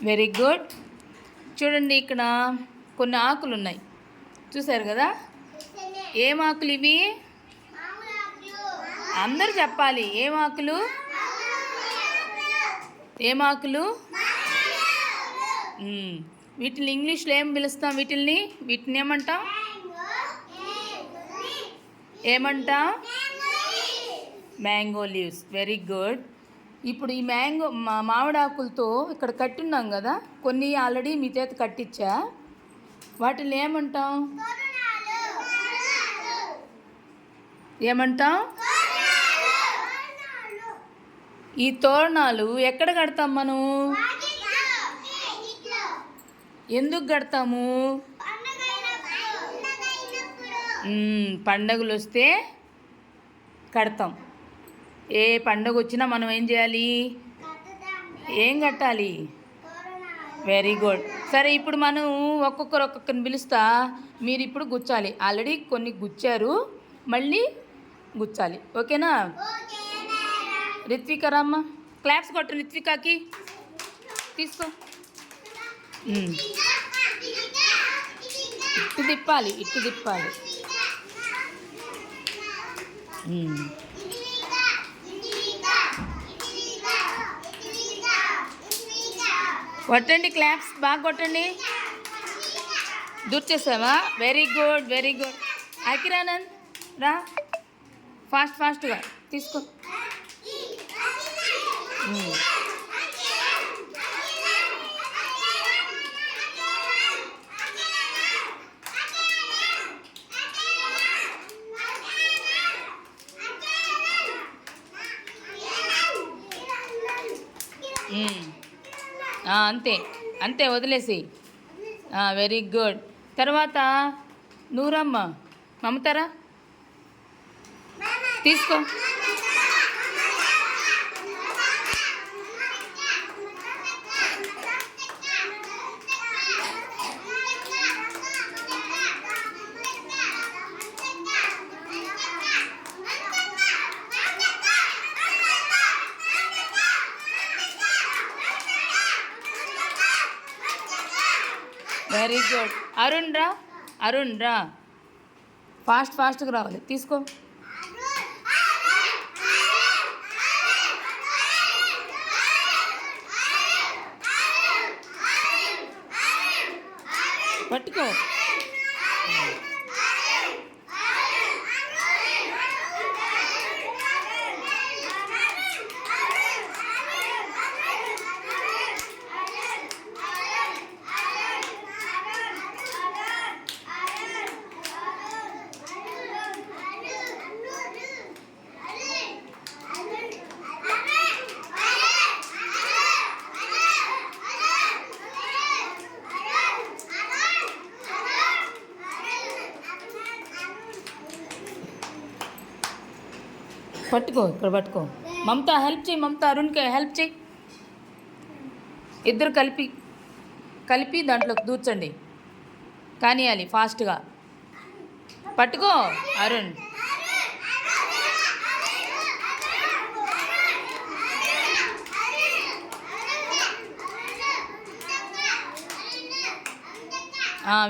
Very good. చూడండి, ఇక్కడ కొన్ని ఆకులు ఉన్నాయి, చూసారు కదా? ఏం ఆకులు ఇవి? అందరు చెప్పాలి. ఏం ఆకులు? ఏం ఆకులు? వీటిని ఇంగ్లీష్లో ఏం పిలుస్తాం? వీటిని ఏమంటాం? ఏమంటాం? Mango leaves. Very good. ఇప్పుడు ఈ మామిడాకులతో ఇక్కడ కట్టున్నాం కదా, కొన్ని ఆల్రెడీ మీ చేత కట్టించా. వాటిని ఏమంటాం? ఏమంటాం? ఈ తోరణాలు ఎక్కడ కడతాం మనం? ఎందుకు కడతాము? పండగలు వస్తే కడతాం. ఏ పండగ వచ్చినా మనం ఏం చేయాలి? ఏం కట్టాలి? Very good. సరే, ఇప్పుడు మనం ఒక్కొక్కరిని పిలుస్తా, మీరు ఇప్పుడు గుచ్చాలి. ఆల్రెడీ కొన్ని గుచ్చారు, మళ్ళీ గుచ్చాలి. ఓకేనా? రిత్విక రామ్మ, క్లాప్స్ కొట్టు రిత్వికాకి. తీసుకో. ఇట్టు తిప్పాలి. కొట్టండి, క్లాప్స్ బాగా కొట్టండి. దూర్చేసావా? Very good. అకిరానంద్ రా, ఫాస్ట్గా తీసుకో. అంతే వదిలేసి. Very good. తర్వాత నూరమ్మ, మమతారా తీసుకో. Very good. అరుణ్ రా, ఫాస్ట్గా రావాలి. తీసుకో. పట్టుకో. ఇక్కడ పట్టుకో. మమత హెల్ప్ చేయి. అరుణ్కి హెల్ప్ చేయి. ఇద్దరు కలిపి దాంట్లోకి దూర్చండి. కానియాలి ఫాస్ట్గా. పట్టుకో అరుణ్.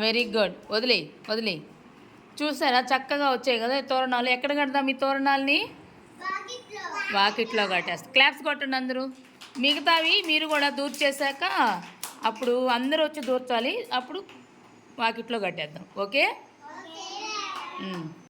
Very good. వదిలే. చూసారా, చక్కగా వచ్చాయి కదా తోరణాలు. ఎక్కడ కడదాం ఈ తోరణాలని? వాకిట్లో కట్టేస్తా. క్లాప్స్ కొట్టండి అందరూ. మిగతావి మీరు కూడా దూర్చేశాక అప్పుడు అందరూ వచ్చి దూర్చాలి. అప్పుడు వాకిట్లో కట్టేద్దాం. ఓకే?